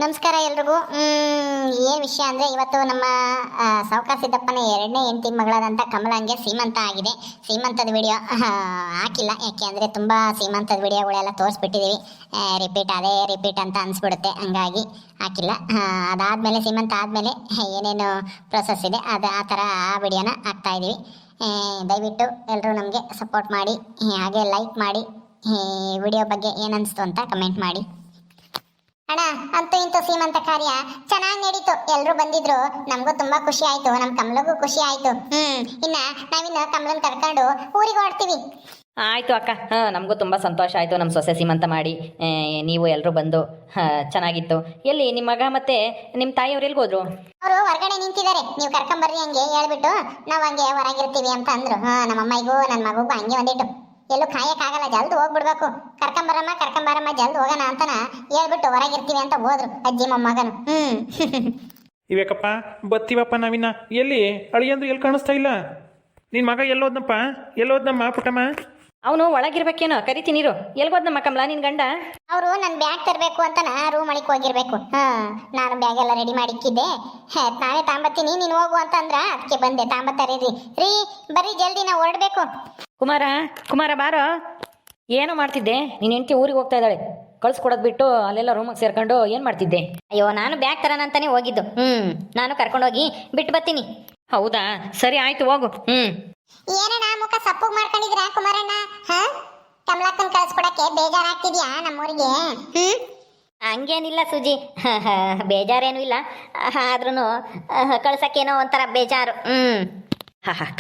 ನಮಸ್ಕಾರ ಎಲ್ರಿಗೂ. ಏನು ವಿಷಯ ಅಂದರೆ ಇವತ್ತು ನಮ್ಮ ಸಾವುಕಾರ ಸಿದ್ದಪ್ಪನ ಎರಡನೇ ಹೆಂಡತಿ ಮಗಳಾದಂಥ ಕಮಲಂಗೆ ಸೀಮಂತ ಆಗಿದೆ. ಸೀಮಂತದ ವಿಡಿಯೋ ಹಾಕಿಲ್ಲ, ಯಾಕೆ ಅಂದರೆ ತುಂಬ ಸೀಮಂತದ ವಿಡಿಯೋಗಳೆಲ್ಲ ತೋರಿಸ್ಬಿಟ್ಟಿದ್ದೀವಿ. ರಿಪೀಟ್ ಅಂತ ಅನಿಸ್ಬಿಡುತ್ತೆ, ಹಂಗಾಗಿ ಹಾಕಿಲ್ಲ. ಅದಾದಮೇಲೆ ಸೀಮಂತ ಆದಮೇಲೆ ಏನೇನು ಪ್ರೊಸೆಸ್ ಇದೆ ಅದು ಆ ಥರ ಆ ವಿಡಿಯೋನ ಹಾಕ್ತಾಯಿದ್ದೀವಿ. ದಯವಿಟ್ಟು ಎಲ್ಲರೂ ನಮಗೆ ಸಪೋರ್ಟ್ ಮಾಡಿ, ಹಾಗೆ ಲೈಕ್ ಮಾಡಿ, ವಿಡಿಯೋ ಬಗ್ಗೆ ಏನನ್ನಿಸ್ತು ಅಂತ ಕಮೆಂಟ್ ಮಾಡಿ. ಅಣ್ಣ, ಅಂತೂ ಇಂತೂ ಸೀಮಂತ ಕಾರ್ಯ ಚೆನ್ನಾಗಿ ನಡೀತು. ಎಲ್ಲರೂ ಬಂದಿದ್ರು, ನಮಗೂ ತುಂಬಾ ಖುಷಿ ಆಯ್ತು, ನಮ್ಮ ಕಮಲಗೂ ಖುಷಿ ಆಯ್ತು. ನಾವಿನ್ನ ಕಮಲನ್ ಕರ್ಕೊಂಡು ಊರಿಗೆ ಹೊರಡ್ತೀವಿ. ಆಯಿತು ಅಕ್ಕ, ನಮಗೂ ತುಂಬ ಸಂತೋಷ ಆಯಿತು. ನಮ್ಮ ಸೊಸೆ ಸೀಮಂತ ಮಾಡಿ ನೀವು ಎಲ್ಲರೂ ಬಂದು ಚೆನ್ನಾಗಿತ್ತು. ಎಲ್ಲಿ ನಿಮ್ಮ ಮಗ ಮತ್ತೆ ನಿಮ್ಮ ತಾಯಿಯವ್ರು ಎಲ್ಗೋದ್ರು? ಅವರು ಹೊರಗಡೆ ನಿಂತಿದ್ದಾರೆ, ನೀವು ಕರ್ಕೊಂಬರ್ರಿ ಹಂಗೆ ಹೇಳ್ಬಿಟ್ಟು ನಾವು ಹಂಗೆ ಹೊರಗಿರ್ತೀವಿ ಅಂತ ಅಂದ್ರು. ನಮ್ಮ ಅಮ್ಮಗೂ ನನ್ನ ಮಗುಗೂ ಹಂಗೆ ಒಂದಿಟ್ಟು ಎಲ್ಲೂ ಕಾಯಕ್ಕಾಗಲ್ಲ, ಜಲ್ದು ಹೋಗ್ಬಿಡ್ಬೇಕು. ಕರ್ಕೊಂಬರಮ್ಮ ಜಲ್ದು ಹೋಗೋಣ ಅಂತನ ಹೇಳ್ಬಿಟ್ಟು ಹೊರಗಿರ್ತೀವಿ ಅಂತ ಹೋದ್ರು ಅಜ್ಜಿ ಮೊಮ್ಮಗನು. ಇವೇಕಪ್ಪ ಬತ್ತೀವಪ್ಪ ನಾವಿನ್ನ. ಎಲ್ಲಿ ಅಳಿಯಂದ್ರು ಎಲ್ಲಿ ಕಾಣಿಸ್ತಾ ಇಲ್ಲ? ನಿನ್ನ ಮಗ ಎಲ್ಲೋದ್ನಮ್ಮ ಪುಟ್ಟಮ್ಮ? ಅವನು ಒಳಗಿರ್ಬೇಕೇನೋ, ಕರಿತೀನಿ ನೀರು. ಎಲ್ಗೋದ್ನಮ್ಮ ಕಮಲ ನಿನ್ನ ಗಂಡ? ಅವರು ನನ್ನ ಬ್ಯಾಗ್ ತರಬೇಕು ಅಂತ ರೂಮ್ ಒಳಗೆ ಹೋಗಿರ್ಬೇಕು. ನಾನು ಬ್ಯಾಗ್ ಎಲ್ಲ ರೆಡಿ ಮಾಡಿಕ್ಕಿದ್ದೆ, ನಾನೇ ತಾಂಬತ್ತೀನಿ, ನೀನು ಹೋಗು ಅಂತ ಅಂದ್ರ ಅದಕ್ಕೆ ಬಂದೆ. ತಾಂಬತ್ತಾರೀ ರೀ, ಬರ್ರಿ ಜಲ್ದಿ ನಾವು ಹೊರಡ್ಬೇಕು. ಕುಮಾರ ಬಾರೋ. ಏನೋ ಮಾಡ್ತಿದ್ದೆ? ನೀನು ಹೆಂಡತಿ ಊರಿಗೆ ಹೋಗ್ತಾ ಇದ್ದಾಳೆ, ಕಳ್ಸ್ಕೊಡೋದು ಬಿಟ್ಟು ಅಲ್ಲೆಲ್ಲ ರೂಮಿಗೆ ಸೇರ್ಕೊಂಡು ಏನು ಮಾಡ್ತಿದ್ದೆ? ಅಯ್ಯೋ, ನಾನು ಬ್ಯಾಗ್ ತರನಂತಾನೆ ಹೋಗಿದ್ದು. ನಾನು ಕರ್ಕೊಂಡೋಗಿ ಬಿಟ್ಟು ಬರ್ತೀನಿ. ಹೌದಾ, ಸರಿ ಆಯ್ತು, ಹೋಗು. ಏನಣ್ಣ ಮುಖ ಸಪ್ಪಗ್ ಮಾಡ್ಕೊಂಡಿದ್ರ ಕುಮಾರಣ್ಣ? ಕಮಲಕ್ಕನ್ ಕಳ್ಸ್ಕೊಡಕ್ಕೆ ಬೇಜಾರಾಗ್ತಿದ್ಯಾ ನಮ್ಮೂರಿಗೆ? ಹಂಗೇನಿಲ್ಲ ಸುಜಿ, ಬೇಜಾರೇನು ಇಲ್ಲ. ಆದ್ರೂ ಕಳ್ಸಕ್ಕೇನೋ ಒಂಥರ ಬೇಜಾರು.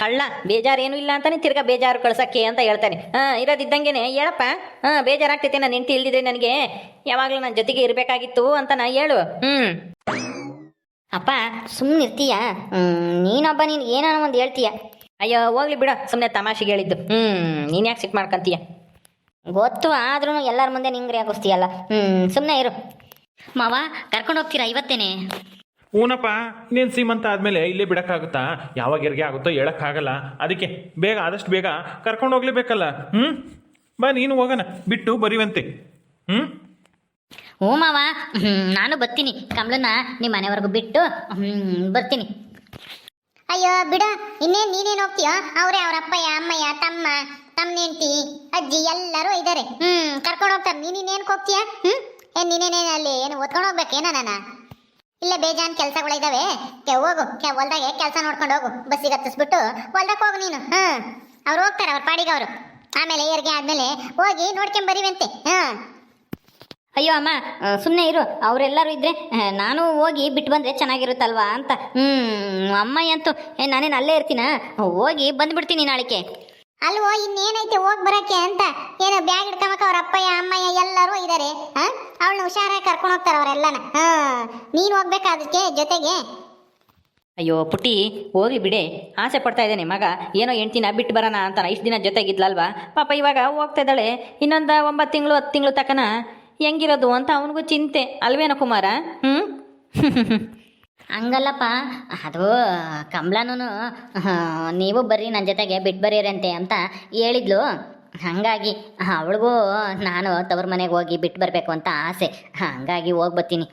ಕಳ್ಳ ಬೇಜಾರೇನು ಇಲ್ಲ ಅಂತಾನೆ ತಿರ್ಗಾ ಬೇಜಾರು ಕಳ್ಸಕ್ಕೆ ಅಂತ ಹೇಳ್ತಾನೆ. ಇರೋದಿದ್ದಂಗೆನೆ ಹೇಳಪ್ಪ, ಬೇಜಾರಾಗ್ತೈತೆ, ನಾನು ಹೆಂಡತಿ ಇಲ್ದಿದ್ರೆ ನನಗೆ ಯಾವಾಗಲೂ ನನ್ನ ಜೊತೆಗೆ ಇರಬೇಕಾಗಿತ್ತು ಅಂತ ನಾ ಹೇಳು. ಅಪ್ಪ ಸುಮ್ಮನಿರ್ತೀಯ? ನೀನೊಬ್ಬ ನೀನು ಏನೋ ಒಂದು ಹೇಳ್ತೀಯ. ಅಯ್ಯೋ ಹೋಗ್ಲಿ ಬಿಡ, ಸುಮ್ಮನೆ ತಮಾಷೆಗೆ ಹೇಳಿದ್ದು. ನೀನು ಯಾಕೆ ಸಿಟ್ಟು ಮಾಡ್ಕೊಂತೀಯ? ಗೊತ್ತು, ಆದ್ರೂ ಎಲ್ಲರ ಮುಂದೆ ನಿಂಗ್ರಿ ಆಗೋಸ್ತೀಯಲ್ಲ. ಸುಮ್ಮನೆ ಇರು. ಮಾವ ಕರ್ಕೊಂಡು ಹೋಗ್ತೀರಾ ಇವತ್ತೇನೆ? ಊನಪ್ಪ, ನೀನು ಸೀಮಂತ ಆದಮೇಲೆ ಇಲ್ಲೇ ಬಿಡೋಕ್ಕಾಗುತ್ತಾ? ಯಾವಾಗ ಹೆರಿಗೆ ಆಗುತ್ತೋ ಹೇಳೋಕ್ಕಾಗಲ್ಲ. ಅದಕ್ಕೆ ಆದಷ್ಟು ಬೇಗ ಕರ್ಕೊಂಡು ಹೋಗ್ಲೇಬೇಕಲ್ಲ. ಬಾ, ನೀನು ಹೋಗೋಣ, ಬಿಟ್ಟು ಬರೀವಂತೆ. ಹ್ಞೂ ಮಾವ, ನಾನು ಬರ್ತೀನಿ. ಕಮಲನ್ನ ನಿಮ್ಮ ಮನೆವರೆಗೂ ಬಿಟ್ಟು ಬರ್ತೀನಿ. ಅಯ್ಯೋ ಬಿಡ, ಇನ್ನೇನು ನೀನೇನು ಹೋಗ್ತೀಯೋ? ಅವರೇ ಅವ್ರ ಅಪ್ಪಯ್ಯ ಅಮ್ಮಯ್ಯ ತಮ್ಮ ಹೆಂಡತಿ ಅಜ್ಜಿ ಎಲ್ಲರೂ ಇದ್ದಾರೆ. ಕರ್ಕೊಂಡು ಹೋಗ್ತಾರೆ. ನೀನೇನು ಹೋಗ್ತೀಯ? ನೀನೇನೇನು ಅಲ್ಲಿ ಏನು ಓದ್ಕೊಂಡು ಹೋಗ್ಬೇಕೇನ? ನಾನು ಇಲ್ಲೇ ಬೇಜಾನ್ ಕೆಲಸಗಳಿದ್ದಾವೆ, ಹೋಗು. ಹೊಲ್ದಾಗೆ ಕೆಲಸ ನೋಡ್ಕೊಂಡು ಹೋಗು. ಬಸ್ಸಿಗೆ ಹತ್ತಿಸ್ಬಿಟ್ಟು ಹೊಲ್ದಕ್ಕೆ ಹೋಗು ನೀನು. ಅವ್ರು ಹೋಗ್ತಾರೆ ಅವ್ರ ಪಾಡಿಗೆ ಅವರು. ಆಮೇಲೆ ಏರ್ಗೆ ಆದ್ಮೇಲೆ ಹೋಗಿ ನೋಡ್ಕೊಂಬರಿವಂತೆ. ಅಯ್ಯೋ ಅಮ್ಮ, ಸುಮ್ಮನೆ ಇರು. ಅವರೆಲ್ಲರೂ ಇದ್ರೆ ನಾನು ಹೋಗಿ ಬಿಟ್ಟು ಬಂದರೆ ಚೆನ್ನಾಗಿರುತ್ತಲ್ವಾ ಅಂತ. ಅಮ್ಮಯ್ಯ ಅಂತೂ ನಾನೇನು ಅಲ್ಲೇ ಇರ್ತೀನ, ಹೋಗಿ ಬಂದ್ಬಿಡ್ತೀನಿ ನಾಳಿಕೆ. ಅಲ್ವೋ, ಇನ್ನೇನೈತೆ ಹೋಗಿ ಬರೋಕ್ಕೆ ಅಂತ? ಏನು ಬ್ಯಾಗ್ ಹಿಡ್ಕೊಂಬಕ ಅವ್ರ ಅಪ್ಪಯ್ಯ ಅಮ್ಮಯ್ಯ ಎಲ್ಲರೂ ಇದ್ದಾರೆ. ಅವಳನ್ನ ಹುಷಾರಾಗಿ ಕರ್ಕೊಂಡು ಹೋಗ್ತಾರೆ ಅವರೆಲ್ಲನ. ನೀನು ಹೋಗ್ಬೇಕಾದಕ್ಕೆ ಜೊತೆಗೆ. ಅಯ್ಯೋ ಪುಟ್ಟಿ, ಹೋಗ್ಲಿ ಬಿಡೆ. ಆಸೆ ಪಡ್ತಾ ಇದ್ದೇನೆ ಮಗ ಏನೋ ಹೆಂಡ್ತಿನ ಬಿಟ್ಟು ಬರೋಣ ಅಂತ. ಇಷ್ಟು ದಿನ ಜೊತೆಗಿದ್ಲಲ್ವಾ ಪಾಪ, ಇವಾಗ ಹೋಗ್ತಾ ಇದ್ದಾಳೆ. ಇನ್ನೊಂದು 9 ತಿಂಗಳು 10 ತಿಂಗಳು ತಕನ ಹೆಂಗಿರೋದು ಅಂತ ಅವನಿಗೂ ಚಿಂತೆ ಅಲ್ವೇನೋ ಕುಮಾರ? ಹಂಗಲ್ಲಪ್ಪ, ಅದು ಕಮಲನೂ ನೀವು ಬರ್ರಿ ನನ್ನ ಜೊತೆಗೆ ಬಿಟ್ಟು ಬರೀರಂತೆ ಅಂತ ಹೇಳಿದ್ಲು. ಹಾಗಾಗಿ ಅವಳಿಗೂ ನಾನು ತವ್ರ ಮನೆಗೆ ಹೋಗಿ ಬಿಟ್ಟು ಬರಬೇಕು ಅಂತ ಆಸೆ. ಹಾಗಾಗಿ ಹೋಗಿ ಬರ್ತೀನಿ.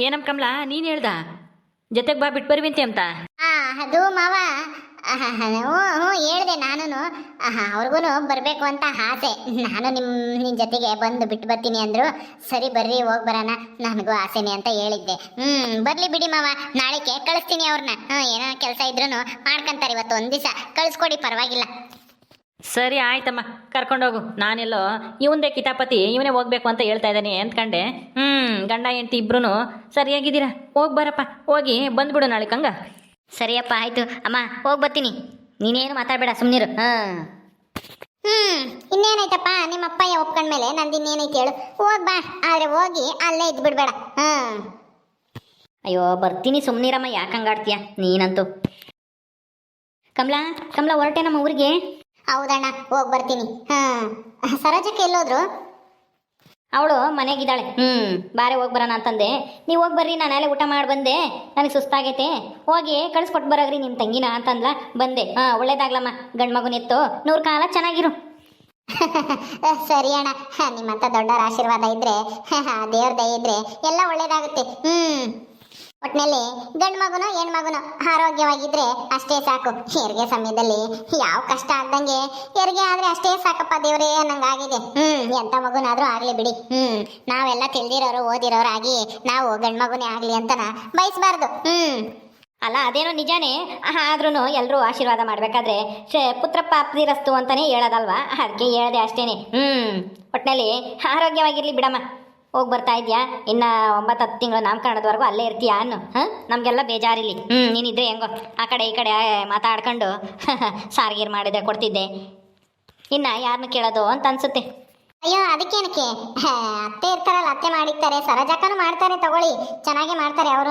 ಏನಮ್ಮ ಕಮಲ, ನೀನು ಹೇಳ್ದ ಜೊತೆಗೆ ಬಾ ಬಿಟ್ಟು ಬರುವಂತೆ ಅಂತ? ಅದು ಮಾವ, ಹ್ಞೂ ಹೇಳಿದೆ ನಾನು. ಅವ್ರಿಗೂ ಬರಬೇಕು ಅಂತ ಆಸೆ. ನಾನು ನಿನ್ನ ಜೊತೆಗೆ ಬಂದು ಬಿಟ್ಟು ಬರ್ತೀನಿ ಅಂದರು. ಸರಿ ಬರ್ರಿ ಹೋಗಿ ಬರೋಣ, ನನಗೂ ಆಸೆನೆ ಅಂತ ಹೇಳಿದ್ದೆ. ಬರಲಿ ಬಿಡಿ ಮಾವ, ನಾಳೆಗೆ ಕಳಿಸ್ತೀನಿ ಅವ್ರನ್ನ. ಏನೋ ಕೆಲಸ ಇದ್ರೂ ಮಾಡ್ಕೊಂತಾರೆ. ಇವತ್ತು ಒಂದು ದಿವಸ ಕಳಿಸ್ಕೊಡಿ, ಪರವಾಗಿಲ್ಲ. ಸರಿ ಆಯ್ತಮ್ಮ, ಕರ್ಕೊಂಡೋಗು. ನಾನೆಲ್ಲೋ ಇವಂದೇ ಕಿತಾಪತಿ, ಇವನೇ ಹೋಗ್ಬೇಕು ಅಂತ ಹೇಳ್ತಾ ಇದ್ದಾನೆ ಅಂದ್ಕೊಂಡೆ. ಗಂಡ ಹೆಂಡತಿ ಇಬ್ರು ಸರಿಯಾಗಿದ್ದೀರಾ? ಹೋಗಿ ಬರಪ್ಪ, ಹೋಗಿ ಬಂದ್ಬಿಡು ನಾಳೆ ಹಂಗ. ಸರಿಯಪ್ಪ, ಆಯಿತು ಅಮ್ಮ, ಹೋಗಿ ಬರ್ತೀನಿ. ನೀನೇನು ಮಾತಾಡಬೇಡ, ಸುಮ್ಮನಿರು. ಇನ್ನೇನಾಯ್ತಪ್ಪ, ನಿಮ್ಮ ಅಪ್ಪಯ್ಯ ಒಪ್ಕೊಂಡ್ಮೇಲೆ ನಂದು ಇನ್ನೇನೈತೆ ಹೇಳು? ಹೋಗಿ ಬಾ, ಆದರೆ ಹೋಗಿ ಅಲ್ಲೇ ಇದ್ದು ಬಿಡ್ಬೇಡ. ಅಯ್ಯೋ ಬರ್ತೀನಿ, ಸುಮ್ಮನಿರಮ್ಮ, ಯಾಕೆ ಹಂಗಾಡ್ತೀಯ ನೀನಂತೂ. ಕಮಲ ಹೊರಟೆ ನಮ್ಮ ಊರಿಗೆ? ಹೌದಣ್ಣ, ಹೋಗಿ ಬರ್ತೀನಿ. ಸರೋಜಕ್ಕೆ ಎಲ್ಲೋದ್ರು? ಅವಳು ಮನೆಗಿದ್ದಾಳೆ. ಬಾರೆ ಹೋಗಿ ಬರೋಣ ಅಂತಂದೆ. ನೀವು ಹೋಗಿ ಬರ್ರಿ, ನಾನು ಅಲ್ಲೇ ಊಟ ಮಾಡಿ ಬಂದೆ, ನನಗೆ ಸುಸ್ತಾಗೈತೆ, ಹೋಗಿ ಕಳಿಸ್ಕೊಟ್ಟು ಬರೋಗ್ರಿ ನಿಮ್ಮ ತಂಗಿನ ಅಂತಂದ್ಲ. ಬಂದೆ. ಒಳ್ಳೇದಾಗ್ಲಮ್ಮ, ಗಂಡು ಮಗುನೆತ್ತು 100 ಕಾಲ ಚೆನ್ನಾಗಿರು. ಸರಿ ಅಣ್ಣ, ನಿಮ್ಮಂತ ದೊಡ್ಡರ ಆಶೀರ್ವಾದ ಇದ್ರೆ ದೇವ್ರ ದಯ ಇದ್ರೆ ಎಲ್ಲ ಒಳ್ಳೇದಾಗುತ್ತೆ. ಒಟ್ನಲ್ಲಿ ಗಂಡು ಮಗುನೋ ಹೆಣ್ಮಗುನೋ ಆರೋಗ್ಯವಾಗಿದ್ರೆ ಅಷ್ಟೇ ಸಾಕು. ಹೆರಿಗೆ ಸಮಯದಲ್ಲಿ ಯಾವ ಕಷ್ಟ ಆಗ್ದಂಗೆ ಹೆರಿಗೆ ಆದ್ರೆ ಅಷ್ಟೇ ಸಾಕಪ್ಪ ದೇವ್ರೇ ಅನ್ನಂಗಾಗಿದೆ. ಎಂತ ಮಗುನಾದ್ರೂ ಆಗ್ಲಿ ಬಿಡಿ. ನಾವೆಲ್ಲ ತಿಳಿದಿರೋರು ಓದಿರೋರಾಗಿ ನಾವು ಗಂಡು ಮಗುನೇ ಆಗ್ಲಿ ಅಂತನ ಬಯಸ್ಬಾರ್ದು. ಅಲ್ಲ ಅದೇನೋ ನಿಜಾನೇ, ಆದ್ರೂ ಎಲ್ಲರೂ ಆಶೀರ್ವಾದ ಮಾಡಬೇಕಾದ್ರೆ ಪುತ್ರ ಪ್ರಾಪ್ತಿರಸ್ತು ಅಂತಾನೆ ಹೇಳೋದಲ್ವಾ, ಅದಕ್ಕೆ ಹೇಳ್ದೆ ಅಷ್ಟೇನೆ. ಒಟ್ಟಿನಲ್ಲಿ ಆರೋಗ್ಯವಾಗಿರ್ಲಿ ಬಿಡಮ್ಮ. ಹೋಗಿ ಬರ್ತಾ ಇದೆಯಾ? ಇನ್ನು 9-10 ತಿಂಗಳು ನಾಮಕರಣದವರೆಗೂ ಅಲ್ಲೇ ಇರ್ತೀಯಾ ಅನ್ನು? ನಮಗೆಲ್ಲ ಬೇಜಾರಿಲ್ಲಿ. ನೀನಿದ್ರೆ ಹೆಂಗೋ ಆ ಕಡೆ ಈ ಕಡೆ ಮಾತಾಡ್ಕೊಂಡು ಸಾರಿಗೀರು ಮಾಡಿದೆ ಕೊಡ್ತಿದ್ದೆ. ಇನ್ನು ಯಾರನ್ನ ಕೇಳೋದು ಅಂತ ಅನ್ಸುತ್ತೆ. ಅಯ್ಯೋ ಅದಕ್ಕೇನಕ್ಕೆ, ಅತ್ತೆ ಇರ್ತಾರಲ್ಲ, ಅತ್ತೆ ಮಾಡಿರ್ತಾರೆ, ಸರೋಜಕ್ಕನು ಮಾಡ್ತಾರೆ, ತಗೊಳ್ಳಿ, ಚೆನ್ನಾಗಿ ಮಾಡ್ತಾರೆ ಅವರು.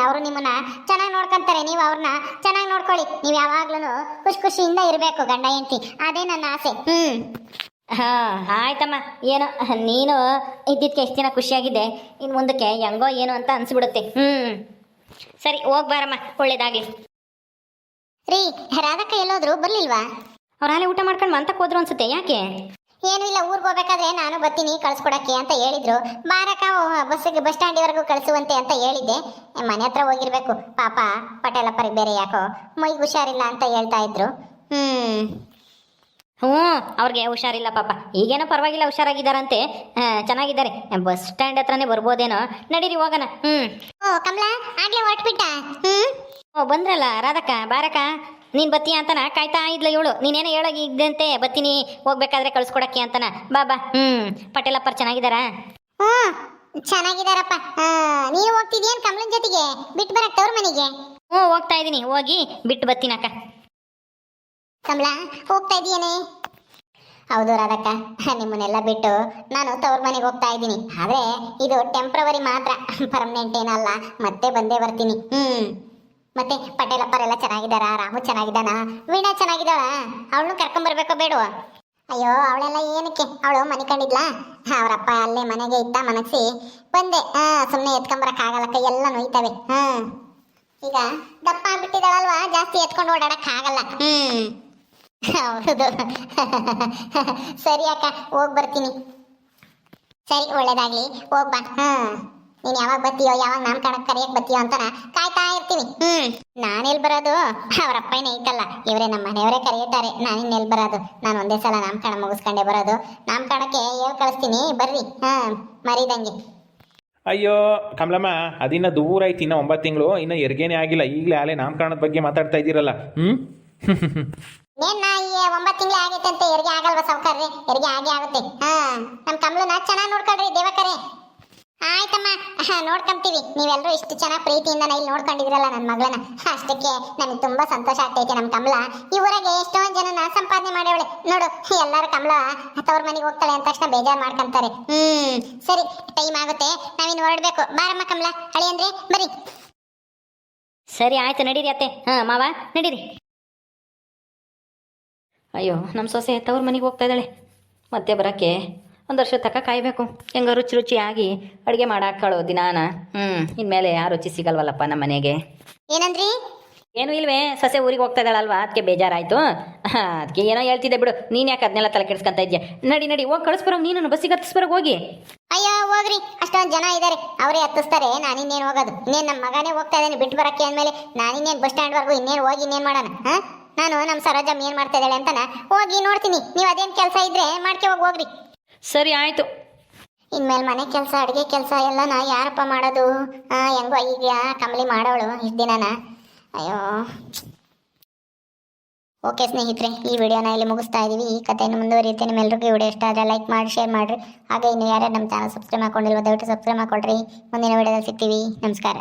ಅವರು ನಿಮ್ಮನ್ನ ಚೆನ್ನಾಗಿ ನೋಡ್ಕೊಂತಾರೆ, ನೀವು ಅವ್ರನ್ನ ಚೆನ್ನಾಗಿ ನೋಡ್ಕೊಳ್ಳಿ. ನೀವು ಯಾವಾಗ್ಲೂ ಖುಷಿಯಿಂದ ಇರಬೇಕು ಗಂಡ ಹೆಂಡತಿ, ಅದೇ ನನ್ನ ಆಸೆ. ಆಯ್ತಮ್ಮ. ಏನೋ ನೀನು ಇದ್ದಿದ್ದಕ್ಕೆ ಎಷ್ಟು ದಿನ ಖುಷಿಯಾಗಿದ್ದೆ, ಇನ್ನು ಮುಂದಕ್ಕೆ ಹೆಂಗೋ ಏನೋ ಅಂತ ಅನ್ಸ್ಬಿಡುತ್ತೆ. ಸರಿ ಹೋಗಿ ಬಾರಮ್ಮ, ಒಳ್ಳೇದಾಗ್ಲಿ. ರೀ, ರಾಧಕ್ಕ ಎಲ್ಲೋದ್ರು, ಬರ್ಲಿಲ್ವಾ? ಅವ್ರ ಹಾಲೆ ಊಟ ಮಾಡ್ಕೊಂಡು ಮಂತಕ್ಕೆ ಹೋದ್ರು ಅನ್ಸುತ್ತೆ. ಯಾಕೆ? ಏನೂ ಇಲ್ಲ, ಊರಿಗೆ ಹೋಗ್ಬೇಕಾದ್ರೆ ನಾನು ಬರ್ತೀನಿ ಕಳ್ಸ್ಕೊಡಕ್ಕೆ ಅಂತ ಹೇಳಿದ್ರು. ಬಾರಕ ಬಸ್ ಸ್ಟ್ಯಾಂಡಿವರೆಗೂ ಕಳಿಸುವಂತೆ ಅಂತ ಹೇಳಿದ್ದೆ. ಮನೆ ಹತ್ರ ಹೋಗಿರ್ಬೇಕು ಪಾಪ. ಪಟೇಲಪ್ಪರಿಗೆ ಬೇರೆ ಯಾಕೋ ಮೈಗೆ ಹುಷಾರಿಲ್ಲ ಅಂತ ಹೇಳ್ತಾ ಇದ್ರು. ಅವ್ರಿಗೆ ಹುಷಾರಿಲ್ಲ ಪಾಪ. ಈಗೇನೋ ಪರವಾಗಿಲ್ಲ, ಹುಷಾರಾಗಿದ್ದಾರಂತೆ, ಚೆನ್ನಾಗಿದ್ದಾರೆ. ಬಸ್ ಸ್ಟ್ಯಾಂಡ್ ಹತ್ರನೇ ಬರ್ಬೋದೇನೋ. ನಡೀರಿ ಹೋಗೋಣ. ಓ ಕಮಲಾ, ಆಗ್ಲೇ ಹೊರಟ್ಬಿಟ್ಟ? ಓ ಬಂದ್ರಲ್ಲ ರಾಧಕ್ಕ, ಬಾರಕ್ಕ. ನೀನು ಬತ್ತೀಯ ಅಂತನ ಕಾಯ್ತಾ ಇದ್ಲ ಇವಳು. ನೀನೇನೋ ಹೇಳೋಗಿದ್ದಂತೆ ಬತ್ತೀನಿ ಹೋಗ್ಬೇಕಾದ್ರೆ ಕಳ್ಸ್ಕೊಡಕ್ಕೆ ಅಂತನ. ಬಾ. ಪಟೇಲಪ್ಪರ್ ಚೆನ್ನಾಗಿದ್ದಾರಾ? ಚೆನ್ನಾಗಿದ್ದಾರಪ್ಪ. ನೀವು ಹೋಗ್ತಿದ್ಯೇನ್ ಕಮಲನ್ ಜೊತೆಗೆ ಬಿಟ್ಟು ಬರಕ್ ತವ್ರ ಮನೆಗೆ? ಹೋಗ್ತಾ ಇದ್ದೀನಿ, ಹೋಗಿ ಬಿಟ್ಟು ಬತ್ತೀನಕ್ಕ. ಕಮಲಾ, ಹೋಗ್ತಾ ಇದೀಯೇನೆ? ಹೌದು ರಾಧಕ್ಕ, ನಿಮ್ಮನ್ನೆಲ್ಲ ಬಿಟ್ಟು ನಾನು ತವ್ರ ಮನೆಗೆ ಹೋಗ್ತಾ ಇದ್ದೀನಿ. ಆದ್ರೆ ಇದು ಟೆಂಪ್ರವರಿ ಮಾತ್ರ, ಪರ್ಮನೆಂಟ್ ಏನಲ್ಲ. ಮತ್ತೆ ಬಂದೇ ಬರ್ತೀನಿ. ಮತ್ತೆ ಪಟೇಲಪ್ಪರೆಲ್ಲ ಚೆನ್ನಾಗಿದ್ದಾರಾ? ರಾಮು ಚೆನ್ನಾಗಿದ್ದಾನ? ವೀಣಾ ಚೆನ್ನಾಗಿದ್ದಾಳ? ಅವಳನ್ನು ಕರ್ಕೊಂಬರ್ಬೇಕೋ ಬೇಡವ? ಅಯ್ಯೋ ಅವಳೆಲ್ಲ ಏನಕ್ಕೆ, ಅವಳು ಮನೆ ಕಂಡಿದ್ಲಾ? ಅವರಪ್ಪ ಅಲ್ಲೇ ಮನೆಗೆ ಇದ್ದ, ಮನಗಿಸಿ ಬಂದೆ. ಸುಮ್ಮನೆ ಎತ್ಕೊಂಬರಕ್ ಆಗಲ್ಲ, ಕೈ ಎಲ್ಲ ನೋಯ್ತವೆ. ಈಗ ದಪ್ಪ ಆಗ್ಬಿಟ್ಟಿದ್ದಾಳಲ್ವಾ, ಜಾಸ್ತಿ ಎತ್ಕೊಂಡು ಓಡಾಡಕ್ ಆಗಲ್ಲ. ಹೌದು. ಸರಿ ಅಕ್ಕ, ಹೋಗಿ ಬರ್ತೀನಿ. ಸರಿ, ಒಳ್ಳೇದಾಗ್ಲಿ, ಹೋಗ್ಬಾ. ನೀನ್ ಯಾವಾಗ ಬತ್ತೀಯೋ, ಯಾವಾಗ ನಾಮಕರಣಕ್ಕೆ ಕರೆಯಕ್ ಬತ್ತೀಯೋ ಅಂತ ಕಾಯ್ತಾ ಇರ್ತೀವಿ. ನಾನೆಲ್ ಬರೋದು? ಅವರಪ್ಪನೇ ಐತಲ್ಲ, ಇವರೇ ನಮ್ಮ ಮನೆಯವರೇ ಕರೆಯುತ್ತಾರೆ. ನಾನಿನ್ನೆಲ್ ಬರೋದು? ನಾನು ಒಂದೇ ಸಲ ನಾಮಕರಣ ಮುಗಿಸ್ಕೊಂಡೇ ಬರೋದು. ನಾಮಕರಣಕ್ಕೆ ಹೇಳ್ ಕಳಿಸ್ತೀನಿ, ಬರ್ರಿ. ಮರಿದಂಗೆ. ಅಯ್ಯೋ ಕಮಲಮ್ಮ, ಅದಿನ್ನ ದೂರ ಐತಿ. ಇನ್ನು 9 ತಿಂಗಳು, ಇನ್ನು ಹೆರಿಗೆನೇ ಆಗಿಲ್ಲ. ಈಗಲೇ ಆಲೆ ನಾಮಕರಣದ ಬಗ್ಗೆ ಮಾತಾಡ್ತಾ ಇದ್ದೀರಲ್ಲ. ಏನ್ 9 ತಿಂಗಳು ಆಗೈತೆ ಅಂತ ಹೆರಿಗೆ ಆಗಲ್ವಾ ಸಾವುಕಾರ್ರಿ? ಹೆರಿಗೆ ಆಗೇ ಆಗುತ್ತೆ. ನಮ್ ಕಮಲನ ಚೆನ್ನಾಗಿ ನೋಡ್ಕೊಳ್ರಿ ದೇವಕರೇ. ಆಯ್ತಮ್ಮ, ನೋಡ್ಕೊಂತೀವಿ. ನೀವೆಲ್ಲರೂ ಇಷ್ಟು ಚೆನ್ನಾಗಿ ಪ್ರೀತಿಯಿಂದ ಇಲ್ಲಿ ನೋಡ್ಕೊಂಡಿದ್ರಲ್ಲ ನನ್ನ ಮಗಳನ್ನ, ಅಷ್ಟಕ್ಕೆ ನಮಗೆ ತುಂಬಾ ಸಂತೋಷ ಆಗ್ತೈತೆ. ನಮ್ಮ ಕಮಲ ಈ ಊರಾಗೆ ಎಷ್ಟೊಂದು ಜನನ ಸಂಪಾದನೆ ಮಾಡವಳೆ ನೋಡು. ಎಲ್ಲರೂ ಕಮಲ ತವ್ರ ಮನೆಗೆ ಹೋಗ್ತಾಳೆ ಅಂತ ತಕ್ಷಣ ಬೇಜಾರು ಮಾಡ್ಕೊಂತಾರೆ. ಸರಿ, ಟೈಮ್ ಆಗುತ್ತೆ, ನಾವಿನ್ನು ಹೊರಡ್ಬೇಕು. ಬಾರಮ್ಮ ಕಮಲ, ಅಳಿ ಅಂದ್ರೆ ಬರೀ. ಸರಿ ಆಯ್ತು, ನಡೀರಿ ಅತ್ತೆ. ಮಾವ ನಡೀರಿ. ಅಯ್ಯೋ, ನಮ್ಮ ಸೊಸೆ ತವ್ರ ಮನೆಗೆ ಹೋಗ್ತಾ ಇದ್ದಾಳೆ. ಮತ್ತೆ ಬರೋಕ್ಕೆ 1 ವರ್ಷ ತನಕ ಕಾಯಬೇಕು. ಹೆಂಗ ರುಚಿಯಾಗಿ ಅಡುಗೆ ಮಾಡಾಕೊಳ್ಳೋ ದಿನಾನ. ಇನ್ಮೇಲೆ ಆ ರುಚಿ ಸಿಗಲ್ವಲ್ಲಪ್ಪ ನಮ್ಮ ಮನೆಗೆ. ಏನಂದ್ರಿ? ಏನು ಇಲ್ವೇ, ಸೊಸೆ ಊರಿಗೆ ಹೋಗ್ತಾ ಇದ್ದಾಳಲ್ವಾ, ಅದಕ್ಕೆ ಬೇಜಾರಾಯ್ತು. ಅದಕ್ಕೆ ಏನೋ ಹೇಳ್ತಿದ್ದೆ ಬಿಡು. ನೀನು ಯಾಕೆ ಅದನ್ನೆಲ್ಲ ತಲೆ ಕೆಡಿಸ್ಕೊಂತ ಇದೆಯಾ? ನಡಿ ಹೋಗಿ ಕಳಿಸ್ಬರೋ, ನೀನು ಬಸ್ಸಿಗೆ ಹತ್ತಿಸ್ಬರೋಗಿ ಹೋಗಿ. ಅಯ್ಯೋ ಹೋಗ್ರಿ, ಅಷ್ಟೊಂದು ಜನ ಇದ್ದಾರೆ, ಅವರೇ ಹತ್ತಿಸ್ತಾರೆ. ನಾನಿನ್ನೇನು ಹೋಗೋದು? ಇನ್ನೇನು ನಮ್ಮ ಮಗನೇ ಹೋಗ್ತಾ ಇದ್ದಾನೆ ಬಿಟ್ಟು ಬರೋಕ್ಕೆ ಅಂದಮೇಲೆ ನಾನಿನ್ನೇನು ಬಸ್ ಸ್ಟ್ಯಾಂಡ್ವರೆಗೂ ಇನ್ನೇನು ಹೋಗಿ ಇನ್ನೇನು ಮಾಡೋಣ? ನಾನು ನಮ್ಮ ಸರೋಜಮ್ಮ ಏನು ಮಾಡ್ತಾ ಇದ್ದಾಳೆ ಅಂತಾನ ಹೋಗಿ ನೋಡ್ತೀನಿ. ನೀವು ಅದೇನು ಕೆಲಸ ಇದ್ರೆ ಮಾಡ್ಕೆ ಹೋಗ್ರಿ. ಸರಿ ಆಯಿತು. ಇನ್ಮೇಲೆ ಮನೆ ಕೆಲಸ, ಅಡುಗೆ ಕೆಲಸ ಎಲ್ಲನ ಯಾರಪ್ಪ ಮಾಡೋದು? ಹೆಂಗೋ ಈಗ ಕಮಲಿ ಮಾಡೋಳು ಇಷ್ಟು ದಿನನ. ಅಯ್ಯೋ. ಓಕೆ ಸ್ನೇಹಿತರೆ, ಈ ವಿಡಿಯೋನ ಇಲ್ಲಿ ಮುಗಿಸ್ತಾ ಇದ್ದೀವಿ. ಈ ಕಥೆಯನ್ನು ಮುಂದುವರಿಯುತ್ತೆ. ನಿಮ್ಮೆಲ್ಲರಿಗೂ ಈ ವಿಡಿಯೋ ಇಷ್ಟ ಆದರೆ ಲೈಕ್ ಮಾಡಿ, ಶೇರ್ ಮಾಡಿರಿ. ಹಾಗೆ ಇನ್ನು ಯಾರ್ಯಾರು ನಮ್ಮ ಚಾನಲ್ ಸಬ್ಸ್ಕ್ರೈಬ್ ಮಾಡ್ಕೊಂಡಿಲ್ವ ದಯವಿಟ್ಟು ಸಬ್ಸ್ಕ್ರೈಬ್ ಮಾಡ್ಕೊಳ್ರಿ. ಮುಂದಿನ ವಿಡಿಯೋದಲ್ಲಿ ಸಿಗ್ತೀವಿ. ನಮಸ್ಕಾರ.